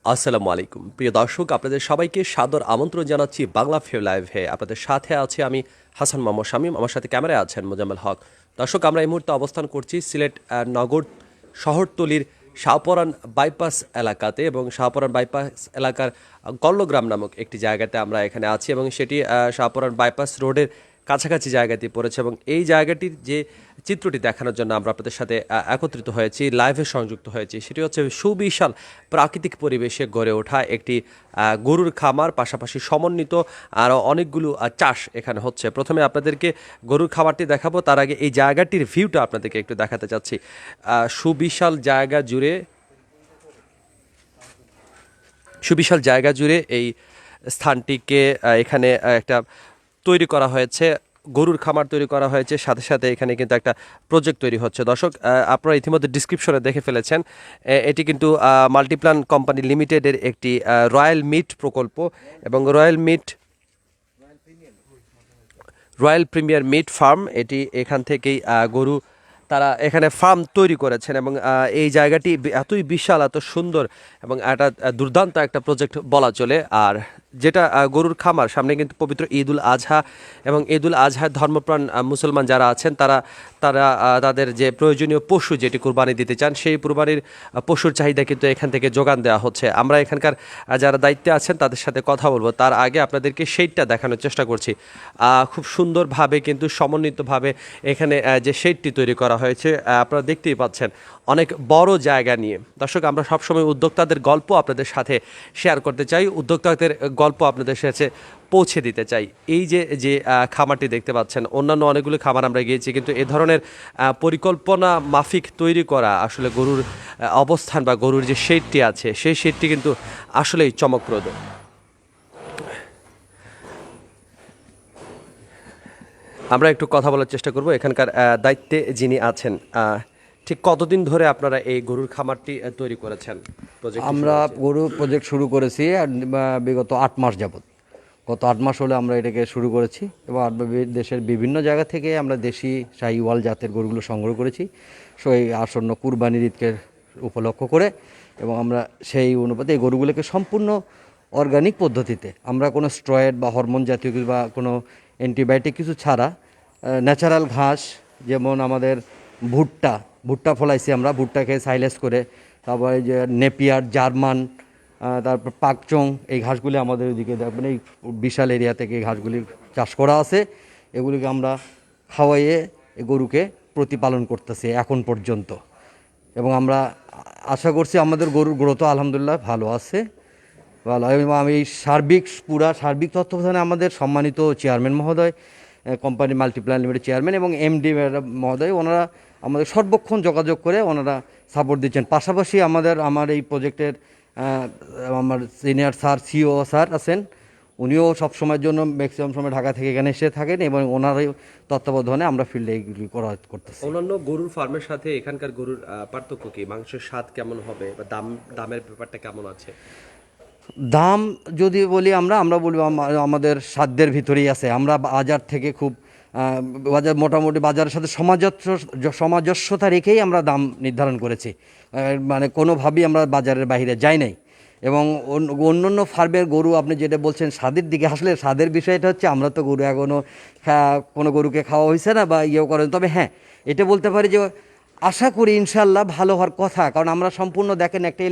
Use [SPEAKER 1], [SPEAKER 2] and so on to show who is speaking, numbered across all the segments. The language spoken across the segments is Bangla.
[SPEAKER 1] আসসালামু আলাইকুম প্রিয় দর্শক, আপনাদের সবাইকে সাদর আমন্ত্রণ জানাচ্ছি বাংলা ফিউ লাইভে। আপনাদের সাথে আছি আমি হাসান মোহাম্মদ শামীম, আমার সাথে ক্যামেরায় আছেন মোজাম্মেল হক। দর্শক, আমরা এই মুহূর্তে অবস্থান করছি সিলেট নগর শহরতলির শাহপরান বাইপাস এলাকাতে, এবং শাহপরান বাইপাস এলাকার গল্লগ্রাম নামক একটি জায়গাতে আমরা এখানে আছি, এবং সেটি শাহপরান বাইপাস রোডের কাছাকাছি জায়গাতে পড়েছে। এবং এই জায়গাটির যে চিত্রটি দেখানোর জন্য আমরা আপনাদের সাথে একত্রিত হয়েছি, লাইভে সংযুক্ত হয়েছি, সেটি হচ্ছে সুবিশাল প্রাকৃতিক পরিবেশে গড়ে ওঠা একটি গরুর খামার, পাশাপাশি সমন্বিত আরও অনেকগুলো চাষ এখানে হচ্ছে। প্রথমে আপনাদেরকে গরুর খামারটি দেখাবো, তার আগে এই জায়গাটির ভিউটা আপনাদেরকে একটু দেখাতে চাচ্ছি। সুবিশাল জায়গা জুড়ে এই স্থানটিকে এখানে একটা তৈরি করা হয়েছে, গরুর খামার তৈরি করা হয়েছে, সাথে সাথে এখানে কিন্তু একটা প্রজেক্ট তৈরি হচ্ছে। দর্শক, আপনারা ইতিমধ্যে ডিসক্রিপশনে দেখে ফেলেছেন, এটি কিন্তু মাল্টিপ্লান কোম্পানি লিমিটেডের একটি রয়্যাল মিট প্রকল্প, এবং রয়্যাল প্রিমিয়ার মিট ফার্ম, এটি এখান থেকেই গরু তারা এখানে ফার্ম তৈরি করেছেন। এবং এই জায়গাটি এতই বিশাল, এত সুন্দর, এবং একটা দুর্দান্ত একটা প্রজেক্ট বলা চলে। আর যেটা গরুর খামার, সামনে কিন্তু পবিত্র ঈদুল আজহা, এবং ঈদুল আজহার ধর্মপ্রাণ মুসলমান যারা আছেন তারা তারা তাদের যে প্রয়োজনীয় পশু যেটি কুরবানি দিতে চান, সেই কুরবানির পশুর চাহিদা কিন্তু এখান থেকে যোগান দেওয়া হচ্ছে। আমরা এখানকার যারা দায়িত্বে আছেন তাদের সাথে কথা বলবো, তার আগে আপনাদেরকে সেইটটা দেখানোর চেষ্টা করছি। খুব সুন্দরভাবে কিন্তু সমন্বিতভাবে এখানে যে শেডটি তৈরি করা হয়েছে, আপনারা দেখতেই পাচ্ছেন, অনেক বড় জায়গা নিয়ে। দর্শক, আমরা সবসময় উদ্যোক্তাদের গল্প আপনাদের সাথে শেয়ার করতে চাই, উদ্যোক্তাদের গল্প আপনাদের সাথে পৌঁছে দিতে চাই। এই যে খামারটি দেখতে পাচ্ছেন, অন্যান্য অনেকগুলো খামার আমরা গিয়েছি, কিন্তু এ ধরনের পরিকল্পনা মাফিক তৈরি করা আসলে গরুর অবস্থান বা গরুর যে শেডটি আছে, সেই শেডটি কিন্তু আসলেই চমকপ্রদ। আমরা একটু কথা বলার চেষ্টা করব এখানকার দায়িত্বে যিনি আছেন। ঠিক কতদিন ধরে আপনারা এই গরুর খামারটি তৈরি করেছেন?
[SPEAKER 2] আমরা গরু প্রজেক্ট শুরু করেছি বিগত 8 মাস যাবত। গত 8 মাস হলে আমরা এটাকে শুরু করেছি, এবং দেশের বিভিন্ন জায়গা থেকে আমরা দেশি শাহিওয়াল জাতের গরুগুলো সংগ্রহ করেছি সেই আসন্ন কুরবানির ঈদকে উপলক্ষ করে। এবং আমরা সেই অনুপাতে এই গরুগুলোকে সম্পূর্ণ অর্গানিক পদ্ধতিতে, আমরা কোনো স্টেরয়েড বা হরমোন জাতীয় কিছু বা কোনো অ্যান্টিবায়োটিক কিছু ছাড়া ন্যাচারাল ঘাস, যেমন আমাদের ভুট্টা ফলাইছি আমরা, ভুট্টাকে সাইলেস করে, তারপরে যে নেপিয়ার, জার্মান, তারপর পাকচং, এই ঘাসগুলি আমাদের ওইদিকে দেখবেন এই বিশাল এরিয়া থেকে এই ঘাসগুলি চাষ করা আছে। এগুলিকে আমরা খাওয়াইয়ে এই গরুকে প্রতিপালন করতেছি এখন পর্যন্ত, এবং আমরা আশা করছি আমাদের গরুর গ্রোথ আলহামদুলিল্লাহ ভালো আছে, ভালো। এবং আমি সার্বিক তত্ত্বাবধানে আমাদের সম্মানিত চেয়ারম্যান মহোদয়, কোম্পানি মাল্টিপ্লান লিমিটেড চেয়ারম্যান এবং এমডি মহোদয়, ওনারা আমাদের সর্বক্ষণ যোগাযোগ করে ওনারা সাপোর্ট দিচ্ছেন। পাশাপাশি আমার এই প্রজেক্টের আমার সিনিয়র সিও স্যার আছেন, উনিও সব সময়ের জন্য ম্যাক্সিমাম সময় ঢাকা থেকে এখানে এসে থাকেন, এবং ওনারই তত্ত্বাবধানে আমরা ফিল্ডে এইগুলি করতেছি।
[SPEAKER 1] অন্যান্য গরুর ফার্মের সাথে এখানকার গরুর পার্থক্য কি? মাংসের স্বাদ কেমন হবে, বা দামের ব্যাপারটা কেমন আছে?
[SPEAKER 2] দাম যদি বলি, আমরা বলবো আমাদের সাধ্যের ভিতরেই আছে। আমরা বাজার থেকে খুব মোটামুটি বাজারের সাথে সামঞ্জস্যতা রেখেই আমরা দাম নির্ধারণ করেছি, মানে কোনোভাবেই আমরা বাজারের বাইরে যাই নাই। এবং অন্য ফার্মের গরু আপনি যেটা বলছেন স্বাদের দিকে, আসলে স্বাদের বিষয়টা হচ্ছে, আমরা তো গরু এখনও কোনো গরুকে খাওয়া হয়েছে না বা ইয়েও করেন। তবে হ্যাঁ, এটা বলতে পারি যে আশা করি ইনশাল্লাহ ভালো হওয়ার কথা, কারণ আমরা সম্পূর্ণ দেখেন একটা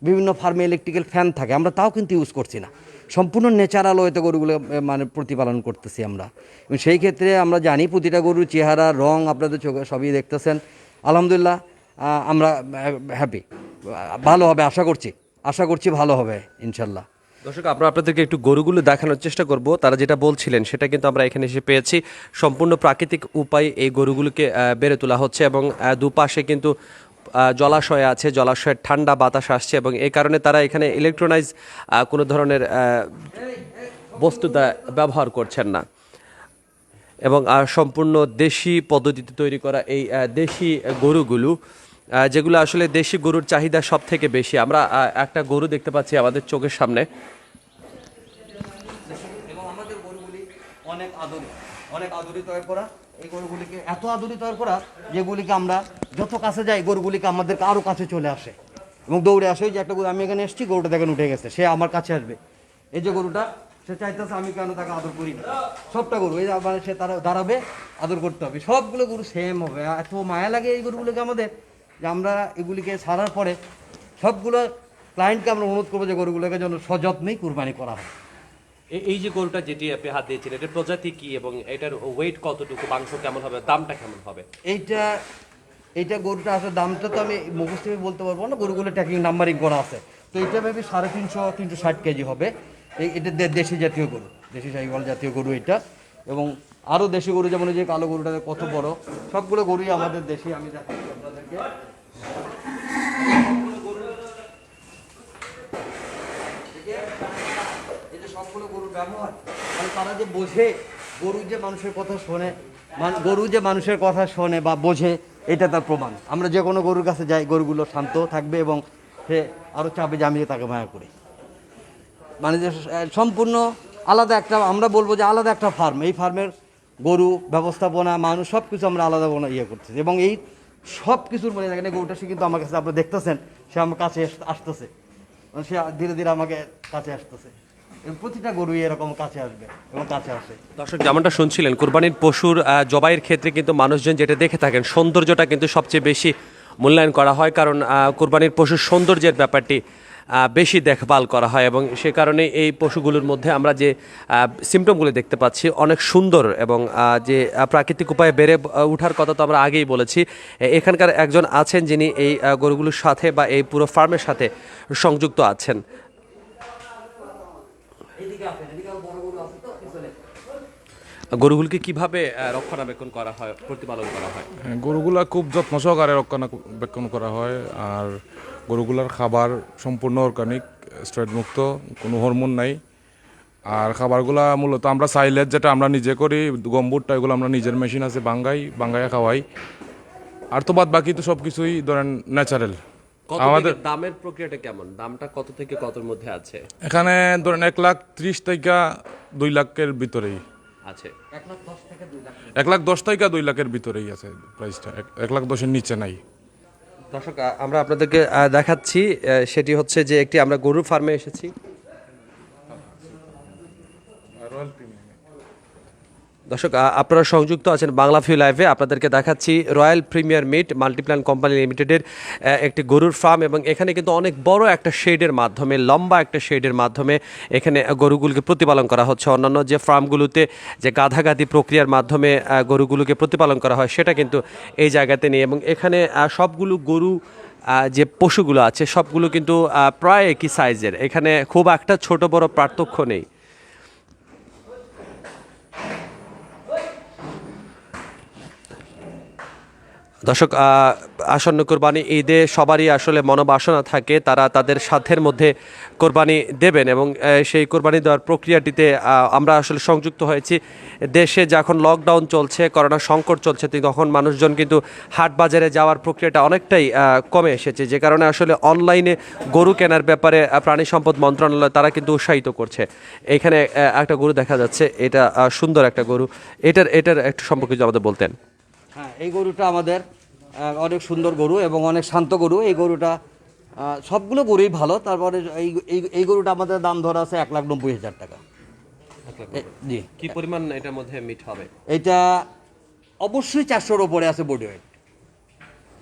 [SPEAKER 2] বিভিন্ন ফার্মে ইলেকট্রিক্যাল ফ্যান থাকে, আমরা তাও কিন্তু ইউজ করছি না, সম্পূর্ণ ন্যাচারাল ওয়েতে গরুগুলো মানে প্রতিপালন করতেছি আমরা। এবং সেই ক্ষেত্রে আমরা জানি প্রতিটা গরুর চেহারা, রং আপনাদের চোখে সবই দেখতেছেন। আলহামদুলিল্লাহ, আমরা হ্যাপি, ভালো হবে আশা করছি ভালো হবে ইনশাল্লাহ।
[SPEAKER 1] দর্শক, আমরা আপনাদেরকে একটু গরুগুলো দেখানোর চেষ্টা করব। তারা যেটা বলছিলেন সেটা কিন্তু আমরা এখানে এসে পেয়েছি। সম্পূর্ণ প্রাকৃতিক উপায়ে এই গরুগুলোকে বেড়ে তোলা হচ্ছে, এবং দুপাশে কিন্তু জলাশয় আছে, জলাশয়ের ঠান্ডা বাতাস আসছে, এবং এই কারণে তারা এখানে ইলেকট্রোনাইজ কোনো ধরনের বস্তুটা ব্যবহার করছেন না। এবং সম্পূর্ণ দেশি পদ্ধতিতে তৈরি করা এই দেশি গরুগুলো, যেগুলো আসলে দেশি গরুর চাহিদা সব থেকে বেশি। আমরা একটা গরু দেখতে পাচ্ছি আমাদের চোখের সামনে,
[SPEAKER 2] এবং আমাদের গরুগুলি অনেক আদুরি তৈরি করা। এই গরুগুলিকে এত আদুরি তৈরি করা যেগুলিকে আমরা যত কাছে যাই, গরুগুলিকে আমাদেরকে আরও কাছে চলে আসে। এবং দৌড়ে আসে যে একটা গরু, আমি এখানে এসেছি, গরুটা দেখেন উঠে গেছে, সে আমার কাছে আসবে। এই যে গরুটা, সে চাইতেছে আমি কেন তাকে আদর করি না। সবটা গরু এই মানে সে তারা দাঁড়াবে, আদর করতে হবে, সবগুলো গরু সেম হবে। এত মায়া লাগে এই গরুগুলোকে আমাদের, যে আমরা এগুলিকে ছাড়ার পরে সবগুলো ক্লায়েন্টকে আমরা অনুরোধ করবো যে গরুগুলোকে যেন সযত্নেই কুরবানি করা হয়।
[SPEAKER 1] এই যে গরুটা যেটি আপনি হাত দিয়েছেন, এটার প্রজাতি কি এবং এটার ওয়েট কতটুকু, মাংস কেমন হবে, দামটা কেমন হবে?
[SPEAKER 2] এইটা গরুটা আসলে দামটা তো আমি মুখস্থ বলতে পারবো না, গরুগুলো ট্র্যাকিং নাম্বারিং করা আছে। তো এটা মেবি 350-360 কেজি হবে। এটা দেশি জাতীয় গরু, দেশি শাহিওয়াল জাতীয় গরু এটা। এবং আরও দেশি গরু যেমন এই যে কালো গরুটা কত বড়, সবগুলো গরুই আমাদের দেশি। আমি দেখাচ্ছি আপনাদেরকে, এই যে সবগুলো গরুর ব্যবহার, মানে তারা যে বোঝে, গরু যে মানুষের কথা শোনে, গরু যে মানুষের কথা শোনে বা বোঝে, এটা তার প্রমাণ। আমরা যে কোনো গরুর কাছে যাই, গরুগুলো শান্ত থাকবে এবং সে আরও চাবে যে আমি যে তাকে মায়া করি। মানে যে সম্পূর্ণ আলাদা একটা, আমরা বলবো যে আলাদা একটা ফার্ম। এই ফার্মের গরু ব্যবস্থাপনা, মানুষ, সব কিছু আমরা আলাদা ইয়ে করতেছি। এবং এই সব কিছুর মানে এখানে গরুটা সে কিন্তু আমার কাছে, আপনি দেখতেছেন, সে আমার কাছে আসতেছে, সে ধীরে ধীরে আমাকে কাছে আসতেছে। প্রতিটা গরুই এরকম কাছে আসবে এবং কাছে আসে।
[SPEAKER 1] দর্শক, যেমনটা শুনছিলেন, কুরবানির পশুর জবাইয়ের ক্ষেত্রে কিন্তু মানুষজন যেটা দেখে থাকেন, সৌন্দর্যটা কিন্তু সবচেয়ে বেশি মূল্যায়ন করা হয়, কারণ কুরবানির পশুর সৌন্দর্যের ব্যাপারটি বেশি দেখভাল করা হয় এবং সে কারণে এই পশুগুলোর মধ্যে আমরা যে সিমটমগুলো দেখতে পাচ্ছি অনেক সুন্দর। এবং যে প্রাকৃতিক উপায়ে বেড়ে ওঠার কথা তো আমরা আগেই বলেছি। এখানকার একজন আছেন যিনি এই গরুগুলোর সাথে বা এই পুরো ফার্মের সাথে সংযুক্ত আছেন। গরুগুলোকে কিভাবে রক্ষণাবেক্ষণ করা হয়, প্রতিপালন করা হয়?
[SPEAKER 3] গরুগুলা খুব যত্ন সহকারে রক্ষণাবেক্ষণ করা হয়। আর গরুগুলার খাবার সম্পূর্ণ অর্গানিক, স্টেরয়েড মুক্ত, কোনো হরমোন নাই। আর খাবারগুলা মূলত আমরা সাইলেজ, যেটা আমরা নিজে করি, গমভুট্টা, এগুলো আমরা নিজের মেশিন আছে, বাঙ্গাইয়া খাওয়াই। আর তো বাদ বাকি তো সব কিছুই ধরেন ন্যাচারাল।
[SPEAKER 1] আমাদের দামের প্রক্রিয়াটা কেমন, দামটা কত থেকে কতর মধ্যে আছে?
[SPEAKER 3] এখানে ধরেন 1,30,000 থেকে 2 লাখের ভিতরেই
[SPEAKER 1] আছে।
[SPEAKER 3] 1,10,000 থেকে 2 লাখের ভিতরেই আছে প্রাইসটা, 1,10,000-এর নিচে নাই।
[SPEAKER 1] দর্শক, আমরা আপনাদেরকে দেখাচ্ছি, সেটি হচ্ছে যে একটি আমরা গরুর ফার্মে এসেছি। দর্শক, আপনারা সংযুক্ত আছেন বাংলাভিউ লাইভে। আপনাদেরকে দেখাচ্ছি royal premier meat multiplan company লিমিটেডের একটি গরুর ফার্ম। এবং এখানে কিন্তু অনেক বড় একটা শেডের মাধ্যমে, লম্বা একটা শেডের মাধ্যমে এখানে গরুগুলোকে প্রতিপালন করা হচ্ছে। অন্যান্য যে ফার্মগুলোতে যে গাধাগাদি প্রক্রিয়ার মাধ্যমে গরুগুলোকে প্রতিপালন করা হয়, সেটা কিন্তু এই জায়গাতে নেই। এবং এখানে সবগুলো গরু, যে পশুগুলো আছে, সবগুলো কিন্তু প্রায় একই সাইজের। এখানে খুব একটা ছোট বড় পার্থক্য নেই। দর্শক, আসন্ন কোরবানি ঈদে সবারই আসলে মনোবাসনা থাকে, তারা তাদের সাধ্যের মধ্যে কোরবানি দেবেন। এবং সেই কোরবানি দেওয়ার প্রক্রিয়াটিতে আমরা আসলে সংযুক্ত হয়েছি। দেশে যখন লকডাউন চলছে, করোনা সংকট চলছে, তখন মানুষজন কিন্তু হাট বাজারে যাওয়ার প্রক্রিয়াটা অনেকটাই কমে এসেছে, যে কারণে আসলে অনলাইনে গরু কেনার ব্যাপারে প্রাণী সম্পদ মন্ত্রণালয় তারা কিন্তু উৎসাহিত করছে। এখানে একটা গরু দেখা যাচ্ছে, এটা সুন্দর একটা গরু। এটার একটু সম্পর্কে যদি আমাদের বলতেন।
[SPEAKER 2] হ্যাঁ, এই গরুটা আমাদের অনেক সুন্দর গরু এবং অনেক শান্ত গরু। এই গরুটা সবগুলো গরুই ভালো। তারপরে এই গরুটা আমাদের দাম ধরা আছে 1,90,000 টাকা। জি।
[SPEAKER 1] কি পরিমাণ এটার মধ্যে মিট হবে?
[SPEAKER 2] এটা অবশ্যই 400-র উপরে আছে বডি ওয়েট,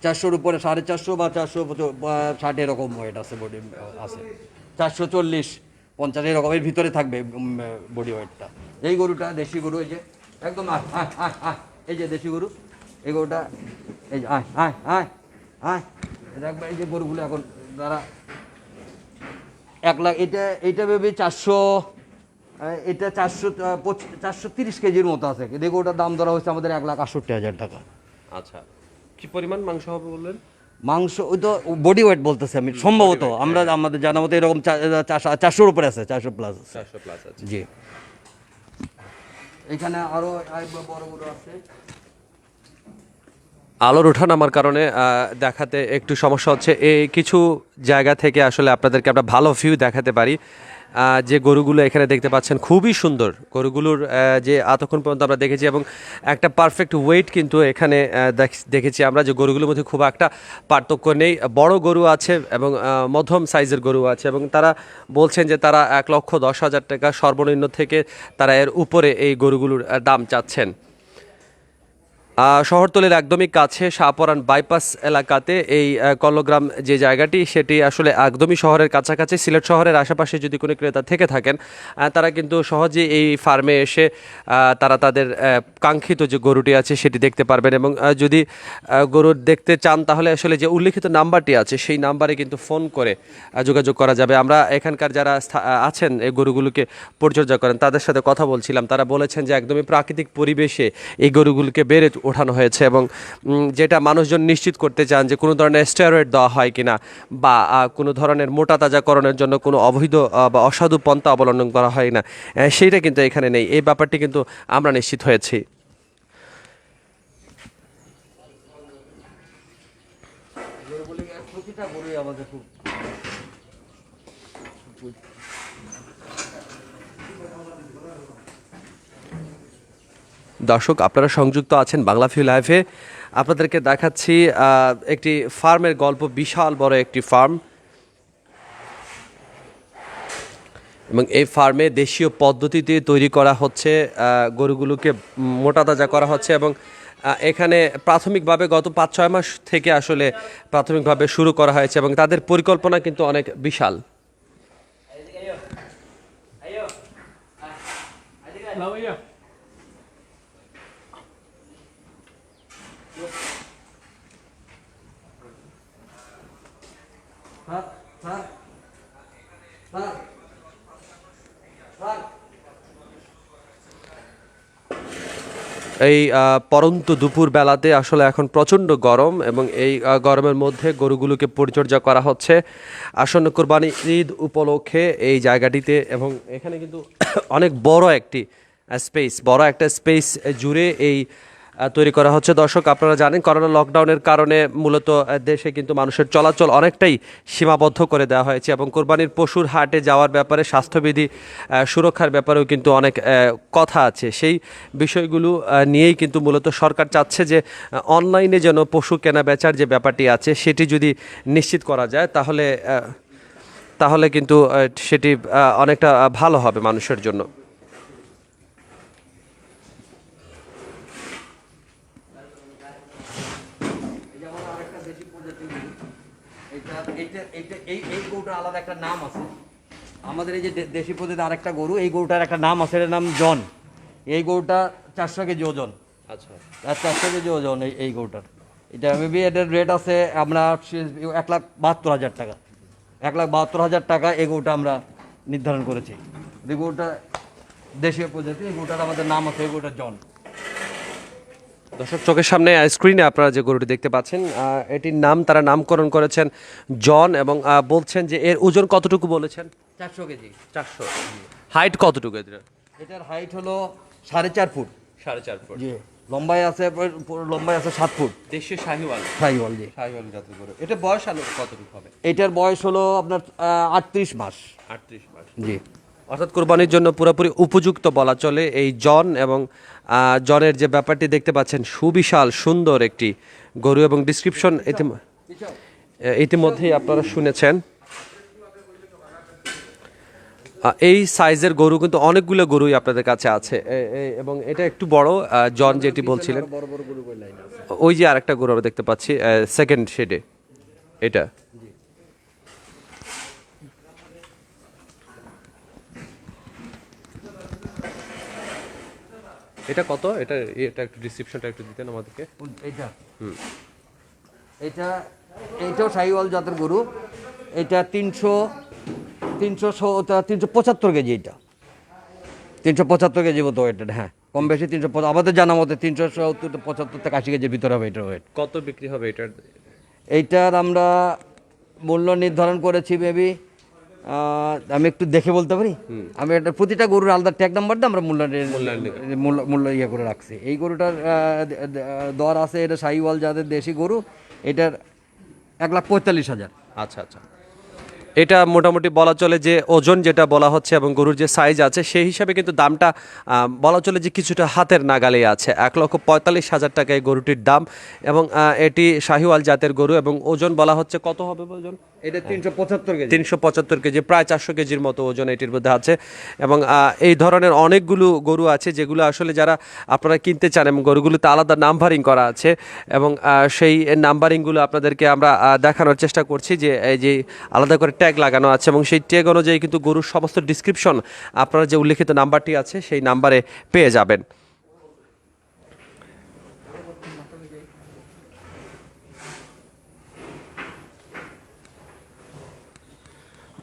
[SPEAKER 2] 400-র উপরে, 450 বা 460 এরকম ওয়েট আছে, বডি আছে 440-50 এরকমের ভিতরে থাকবে বডি ওয়েটটা। এই গরুটা দেশি গরু, এই যে একদম এই যে দেশি গরু, এই গরুটা, এই যে দেখবে এই যে গরুগুলো এখন তারা 1 লাখ, এটা ভেবে 400, এটা 430 কেজির মতো আছে। দেখো ওটার দাম ধরা হয়েছে আমাদের 1,68,000 টাকা।
[SPEAKER 1] আচ্ছা, কি পরিমাণ মাংস হবে বললেন?
[SPEAKER 2] মাংস ওই তো বডি ওয়েট বলতেছে আমি, সম্ভবত আমাদের জানা মতো এরকম 400-র উপরে আছে, 400 প্লাস আছে।
[SPEAKER 1] 400 প্লাস আছে।
[SPEAKER 2] জি। এখানে আরো বড় বড় আছে।
[SPEAKER 1] আলোর ওঠানামার কারণে দেখাতে একটু সমস্যা হচ্ছে। এই কিছু জায়গা থেকে আসলে আপনাদেরকে আমরা ভালো ভিউ দেখাতে পারি। যে গরুগুলো এখানে দেখতে পাচ্ছেন খুবই সুন্দর গরুগুলোর, যে এতক্ষণ পর্যন্ত আমরা দেখেছি, এবং একটা পারফেক্ট ওয়েট কিন্তু এখানে দেখেছি আমরা, যে গরুগুলোর মধ্যে খুব একটা পার্থক্য নেই। বড় গরু আছে এবং মধ্যম সাইজের গরু আছে, এবং তারা বলছেন যে তারা 1,10,000 টাকা সর্বনিম্ন থেকে তারা এর উপরে এই গরুগুলোর দাম চাচ্ছেন। শহরতলির একদমই কাছে শাহপরান বাইপাস এলাকাতে এই কল্লগ্রাম যে জায়গাটি, সেটি আসলে একদমই শহরের কাছাকাছি। সিলেট শহরের আশেপাশে যদি কোনো ক্রেতা থেকে থাকেন, তারা কিন্তু সহজেই এই ফার্মে এসে তারা তাদের কাঙ্ক্ষিত যে গরুটি আছে সেটি দেখতে পারবেন। এবং যদি গরু দেখতে চান, তাহলে আসলে যে উল্লিখিত নাম্বারটি আছে সেই নাম্বারে কিন্তু ফোন করে যোগাযোগ করা যাবে। আমরা এখানকার যারা আছেন এই গরুগুলোকে পরিচর্যা করেন তাদের সাথে কথা বলছিলাম। তারা বলেছেন যে একদমই প্রাকৃতিক পরিবেশে এই গরুগুলোকে বেড়ে ওঠানো হয়েছে, এবং যেটা মানুষজন নিশ্চিত করতে চান যে কোনো ধরনের স্টেরয়েড দেওয়া হয় কিনা, বা কোনো ধরনের মোটা তাজাকরণের জন্য কোনো অবৈধ বা অসাধু পন্থা অবলম্বন করা হয় না, সেইটা কিন্তু এখানে নেই। এই ব্যাপারটি কিন্তু আমরা নিশ্চিত হয়েছি।
[SPEAKER 2] প্রতিটা গরুই আমাদের খুব
[SPEAKER 1] দর্শক, আপনারা সংযুক্ত আছেন বাংলাভিউ লাইভে। আপনাদেরকে দেখাচ্ছি একটি ফার্মের গল্প, বিশাল বড় একটি ফার্ম, এবং এই ফার্মে দেশীয় পদ্ধতিতে তৈরি করা হচ্ছে, গরুগুলোকে মোটা তাজা করা হচ্ছে। এবং এখানে প্রাথমিকভাবে গত 5-6 মাস থেকে আসলে প্রাথমিকভাবে শুরু করা হয়েছে, এবং তাদের পরিকল্পনা কিন্তু অনেক বিশাল। এই পরন্ত দুপুর বেলাতে আসলে এখন প্রচণ্ড গরম, এবং এই গরমের মধ্যে গরুগুলোকে পরিচর্যা করা হচ্ছে আসন্ন কোরবানি ঈদ উপলক্ষে এই জায়গাটিতে। এবং এখানে কিন্তু অনেক বড় একটা স্পেস জুড়ে এই তৈরি করা হচ্ছে। দর্শক, আপনারা জানেন করোনা লকডাউনের কারণে মূলত দেশে কিন্তু মানুষের চলাচল অনেকটাই সীমাবদ্ধ করে দেওয়া হয়েছে, এবং কোরবানির পশুর হাটে যাওয়ার ব্যাপারে স্বাস্থ্যবিধি সুরক্ষার ব্যাপারেও কিন্তু অনেক কথা আছে। সেই বিষয়গুলো নিয়েই কিন্তু মূলত সরকার চাচ্ছে যে অনলাইনে যেন পশু কেনা বেচার যে ব্যাপারটি আছে সেটি যদি নিশ্চিত করা যায়, তাহলে কিন্তু সেটি অনেকটা ভালো হবে মানুষের জন্য।
[SPEAKER 2] এই গরুটার আলাদা একটা নাম আছে। আমাদের এই যে দেশি পদ্ধতিতে আরেকটা গরু, এই গরুটার একটা নাম আছে, এটার নাম জন। এই গরুটা 400 কেজি ওজন।
[SPEAKER 1] আচ্ছা,
[SPEAKER 2] 400 কেজি ওজন এই গরুটার। এটা মেবি এটার রেট আছে আমরা 1,72,000 টাকা। 1,72,000 টাকা এই গরুটা আমরা নির্ধারণ করেছি। এই গরুটা দেশীয় প্রজাতি, এই গরুটার আমাদের নাম আছে, এই গরুটার জন।
[SPEAKER 1] দর্শক, চোখের সামনে স্ক্রিনে আপনারা যে গরুটি দেখতে পাচ্ছেন, এটির নাম তারা নামকরণ করেছেন জন, এবং বলছেন যে এর ওজন কতটুকু বলেছেন?
[SPEAKER 2] 400 কেজি।
[SPEAKER 1] 400। হাইট কতটুকু
[SPEAKER 2] এটার হাইট হলো 4.5 ফুট।
[SPEAKER 1] 4.5 ফুট।
[SPEAKER 2] জি। লম্বায় আছে 7 ফুট।
[SPEAKER 1] দেশীয় শাহিওয়াল।
[SPEAKER 2] শাহিওয়াল, জি।
[SPEAKER 1] শাহিওয়াল জাতের গরু। এটা বয়স কতটুকু হবে?
[SPEAKER 2] এটার বয়স হলো আপনার 38 মাস।
[SPEAKER 1] 38 মাস।
[SPEAKER 2] জি।
[SPEAKER 1] অর্থাৎ কোরবানির জন্য পুরোপুরি উপযুক্ত বলা চলে এই জন। এবং জনের যে ব্যাপারটি দেখতে পাচ্ছেন, সুবিশাল সুন্দর একটি গরু, এবং ডিসক্রিপশন ইতিমধ্যেই আপনারা শুনেছেন। এই সাইজের গরু কিন্তু অনেকগুলো গরুই আপনাদের কাছে আছে, এবং এটা একটু বড় জন যেটি বলছিলেন। ওই যে আরেকটা গরু আমরা দেখতে পাচ্ছি সেকেন্ড শেডে, এটা এটা কত? এটা একটু ডিসক্রিপশনটা একটু দিতেন আমাদেরকে।
[SPEAKER 2] এইটা এইটাও শাহিওয়াল জাতের গরু। এটা 375 কেজি। এটা 375 কেজি মতো ওয়েট। হ্যাঁ, কম বেশি 375, আমাদের জানা মতে 370-75 থেকে 80 কেজির ভিতরে হবে এটার ওয়েট।
[SPEAKER 1] কত বিক্রি হবে এটার?
[SPEAKER 2] এইটার আমরা মূল্য নির্ধারণ করেছি মেবি আমি একটু দেখে বলতে পারি। আমি এটা প্রতিটা গরুর আলাদা ট্যাগ নাম্বার দিয়ে আমরা মূল্য ইয়ে করে রাখছি। এই গরুটার দর আছে, এটা শাহিওয়াল যাদের দেশি গরু, এটার 1,45,000।
[SPEAKER 1] আচ্ছা আচ্ছা, এটা মোটামুটি বলা চলে যে ওজন যেটা বলা হচ্ছে এবং গরুর যে সাইজ আছে সেই হিসাবে কিন্তু দামটা বলা চলে যে কিছুটা হাতের নাগালে আছে। 1,45,000 টাকা এই গরুটির দাম এবং এটি শাহিওয়াল জাতের গরু এবং ওজন বলা হচ্ছে কত হবে ওজন?
[SPEAKER 2] এটা 375 কেজি।
[SPEAKER 1] 375 কেজি, প্রায় 400 কেজির মতো ওজন এটির মধ্যে আছে। এবং এই ধরনের অনেকগুলো গরু আছে যেগুলো আসলে যারা আপনারা কিনতে চান এবং গরুগুলোতে আলাদা নাম্বারিং করা আছে এবং সেই নাম্বারিংগুলো আপনাদেরকে আমরা দেখানোর চেষ্টা করছি যে এই যে আলাদা করে ট্যাগ লাগানো আছে এবং সেই ট্যাগ অনুযায়ী কিন্তু গরুর সমস্ত ডিসক্রিপশন আপনারা যে উল্লেখিত নাম্বারটি আছে সেই নাম্বারে পেয়ে যাবেন।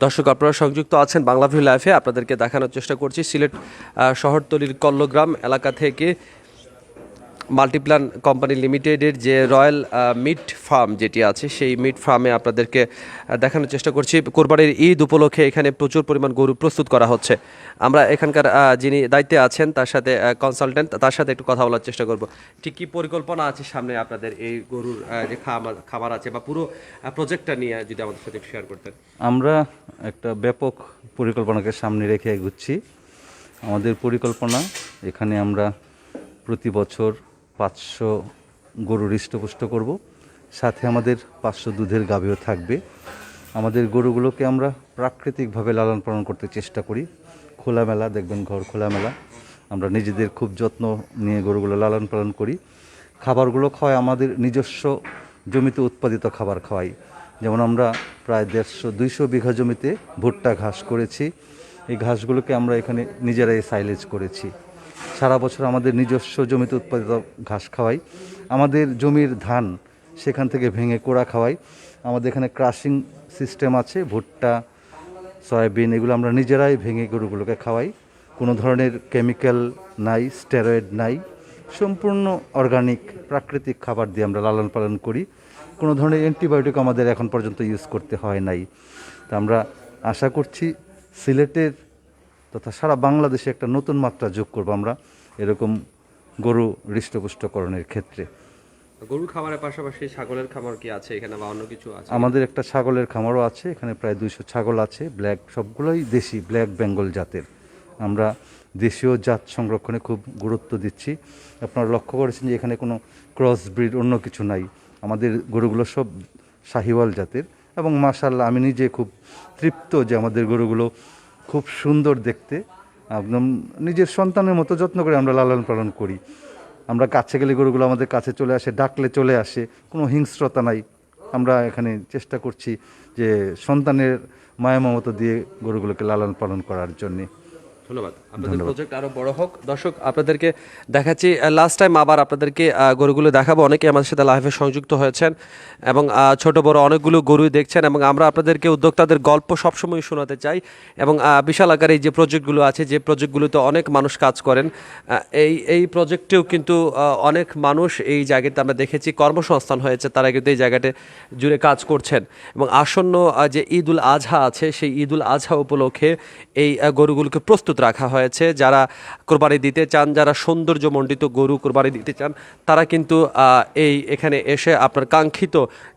[SPEAKER 1] দর্শক, আপনারা সংযুক্ত আছেন বাংলাভিউ লাইভে। আপনাদেরকে দেখানোর চেষ্টা করছি সিলেট শহরতলির কল্লগ্রাম এলাকা থেকে মাল্টিপ্ল্যান কোম্পানি লিমিটেডের যে রয়্যাল মিট ফার্ম যেটি আছে সেই মিট ফার্মে আপনাদেরকে দেখানোর চেষ্টা করছি। কোরবানির ঈদ উপলক্ষে এখানে প্রচুর পরিমাণ গরু প্রস্তুত করা হচ্ছে। আমরা এখানকার যিনি দায়িত্বে আছেন তার সাথে কনসালটেন্ট, তার সাথে একটু কথা বলার চেষ্টা করব। ঠিক কী পরিকল্পনা আছে সামনে আপনাদের এই গরুর যে খামার আছে বা পুরো প্রজেক্টটা নিয়ে যদি আমাদের সাথে শেয়ার করতেন।
[SPEAKER 4] আমরা একটা ব্যাপক পরিকল্পনাকে সামনে রেখে এগুচ্ছি। আমাদের পরিকল্পনা, এখানে আমরা প্রতি বছর 500 গরু হৃষ্টপুষ্ট করব, সাথে আমাদের 500 দুধের গাভীও থাকবে। আমাদের গরুগুলোকে আমরা প্রাকৃতিকভাবে লালন পালন করতে চেষ্টা করি। খোলামেলা, দেখবেন ঘর খোলামেলা। আমরা নিজেদের খুব যত্ন নিয়ে গরুগুলো লালন পালন করি। খাবারগুলো খাওয়াই আমাদের নিজস্ব জমিতে উৎপাদিত খাবার খাওয়াই। যেমন আমরা প্রায় 150-200 বিঘা জমিতে ভুট্টা ঘাস করেছি। এই ঘাসগুলোকে আমরা এখানে নিজেরাই সাইলেজ করেছি। সারা বছর আমাদের নিজস্ব জমিতে উৎপাদিত ঘাস খাওয়াই। আমাদের জমির ধান সেখান থেকে ভেঙে কোড়া খাওয়াই। আমাদের এখানে ক্রাশিং সিস্টেম আছে, ভুট্টা, সয়াবিন এগুলো আমরা নিজেরাই ভেঙে গরুগুলোকে খাওয়াই। কোনো ধরনের কেমিক্যাল নাই, স্টেরয়েড নাই, সম্পূর্ণ অর্গানিক প্রাকৃতিক খাবার দিয়ে আমরা লালন পালন করি। কোনো ধরনের অ্যান্টিবায়োটিক আমাদের এখন পর্যন্ত ইউজ করতে হয় নাই। তা আমরা আশা করছি সিলেটের তথা সারা বাংলাদেশে একটা নতুন মাত্রা যোগ করব আমরা এরকম গরু হৃষ্টপুষ্টকরণের ক্ষেত্রে।
[SPEAKER 1] গরুর খামারের পাশাপাশি ছাগলের খামার কি আছে এখানে বা অন্য কিছু আছে?
[SPEAKER 4] আমাদের একটা ছাগলের খামারও আছে, এখানে প্রায় 200 ছাগল আছে। ব্ল্যাক, সবগুলোই দেশি ব্ল্যাক বেঙ্গল জাতের। আমরা দেশীয় জাত সংরক্ষণে খুব গুরুত্ব দিচ্ছি। আপনারা লক্ষ্য করেছেন যে এখানে কোনো ক্রস ব্রিড অন্য কিছু নাই। আমাদের গরুগুলো সব শাহিওয়াল জাতের এবং মাশাআল্লাহ আমি নিজে খুব তৃপ্ত যে আমাদের গরুগুলো খুব সুন্দর দেখতে। একদম নিজের সন্তানের মতো যত্ন করে আমরা লালন পালন করি। আমরা কাছে গেলে গরুগুলো আমাদের কাছে চলে আসে, ডাকলে চলে আসে, কোনো হিংস্রতা নাই। আমরা এখানে চেষ্টা করছি যে সন্তানের মায়া মমতা দিয়ে গরুগুলোকে লালন পালন করার জন্যে।
[SPEAKER 1] ধন্যবাদ। আপনাদের প্রজেক্ট আরো বড় হোক। দর্শক, আপনাদেরকে দেখাচ্ছি লাস্ট টাইম, আবার আপনাদেরকে গরুগুলো দেখাবো। অনেকে আমাদের সাথে লাইভে সংযুক্ত হয়েছেন এবং ছোট বড় অনেকগুলো গরুই দেখছেন এবং আমরা আপনাদেরকে উদ্যোক্তাদের গল্প সবসময় শোনাতে চাই এবং বিশাল আকারে যে প্রজেক্টগুলো আছে, যে প্রজেক্টগুলোতে অনেক মানুষ কাজ করেন, এই প্রজেক্টেও কিন্তু অনেক মানুষ এই জায়গাতে আমরা দেখেছি কর্মসংস্থান হয়েছে, তারা কিন্তু এই জায়গাতে জুড়ে কাজ করছেন এবং আসন্ন যে ঈদ উল আজহা আছে সেই ঈদ উল আজহা উপলক্ষে এই গরুগুলোকে প্রস্তুত রাখা হয়েছে। যারা কোরবানি দিতে চান, যারা সৌন্দর্যমণ্ডিত গরু কোরবানি দিতে চান, তারা কিন্তু এখানে এসে আপনার কাঙ্ক্ষিত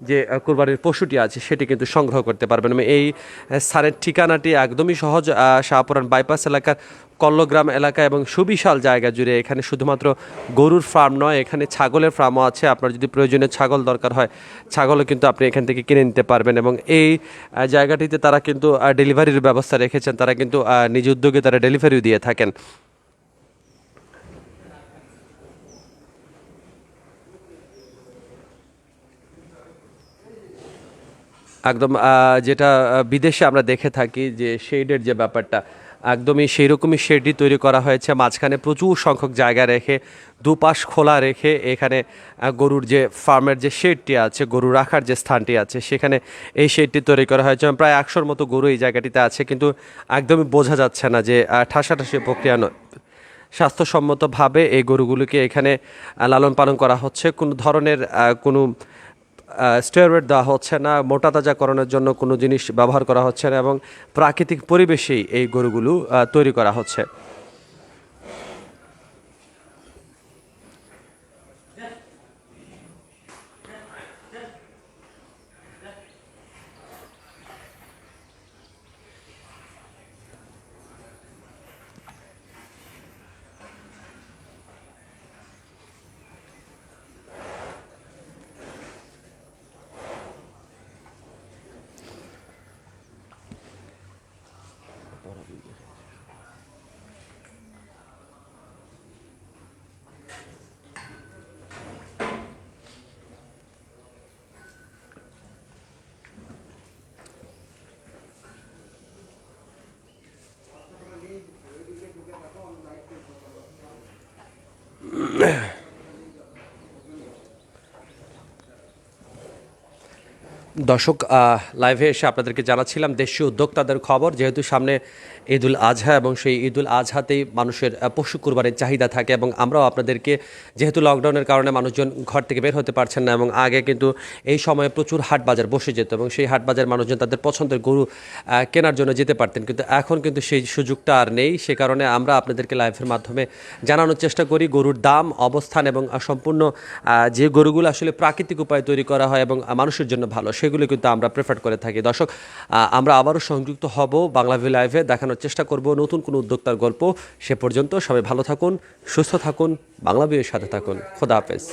[SPEAKER 1] যে কোরবানির পশুটি আছে সেটি কিন্তু সংগ্রহ করতে পারবেন। এই স্থানের ঠিকানাটি একদমই সহজ, শাহপুরান বাইপাস এলাকার কল্লগ্রাম এলাকা এবং সুবিশাল জায়গা জুড়ে। এখানে শুধুমাত্র গরুর ফার্ম নয়, এখানে ছাগলের ফার্মও আছে। আপনার যদি প্রয়োজনীয় ছাগল দরকার হয়, ছাগলও কিন্তু আপনি এখান থেকে কিনে নিতে পারবেন এবং এই জায়গাটিতে তারা কিন্তু ডেলিভারির ব্যবস্থা রেখেছেন। তারা কিন্তু নিজ উদ্যোগে তারা ডেলিভারিও দিয়ে থাকেন। একদম যেটা বিদেশে আমরা দেখে থাকি যে শেডের যে ব্যাপারটা, একদমই সেই রকমই শেডই তৈরি করা হয়েছে। মাঝখানে প্রচুর সংখ্যক জায়গা রেখে, দুপাশ খোলা রেখে এখানে গরুর যে ফার্মের যে শেডটি আছে, গরু রাখার যে স্থানটি আছে, সেখানে এই শেডটি তৈরি করা হয়েছে। প্রায় 100-র মতো গরু এই জায়গাটিতে আছে, কিন্তু একদমই বোঝা যাচ্ছে না যে ঠাসাঠাসি প্রক্রিয়া নয়, স্বাস্থ্যসম্মতভাবে এই গরুগুলোকে এখানে লালন পালন করা হচ্ছে। কোনো ধরনের কোনো স্টেরয়েড দেওয়া হচ্ছে না, মোটা তাজাকরণের জন্য কোনো জিনিস ব্যবহার করা হচ্ছে না এবং প্রাকৃতিক পরিবেশেই এই গরুগুলো তৈরি করা হচ্ছে। দর্শক, লাইভে এসে আপনাদেরকে জানাচ্ছিলাম দেশীয় উদ্যোক্তাদের খবর। যেহেতু সামনে ঈদুল আজহা এবং সেই ঈদুল আজহাতেই মানুষের পশু কুরবানির চাহিদা থাকে এবং আমরাও আপনাদেরকে, যেহেতু লকডাউনের কারণে মানুষজন ঘর থেকে বের হতে পারছেন না এবং আগে কিন্তু এই সময়ে প্রচুর হাট বাজার বসে যেত এবং সেই হাট বাজার মানুষজন তাদের পছন্দের গরু কেনার জন্য যেতে পারতেন, কিন্তু এখন কিন্তু সেই সুযোগটা আর নেই। সে কারণে আমরা আপনাদেরকে লাইভের মাধ্যমে জানানোর চেষ্টা করি গরুর দাম, অবস্থান এবং সম্পূর্ণ যে গরুগুলো আসলে প্রাকৃতিক উপায়ে তৈরি করা হয় এবং মানুষের জন্য ভালো, সেগুলো কিন্তু আমরা প্রেফার করে থাকি। দর্শক, আমরা আবারও সংযুক্ত হব বাংলাভিউ লাইভে, দেখানোর চেষ্টা করব নতুন কোনো উদ্যোক্তার গল্প। সে পর্যন্ত সবাই ভালো থাকুন, সুস্থ থাকুন, বাংলাভিউয়ের সাথে থাকুন। খোদা হাফেজ।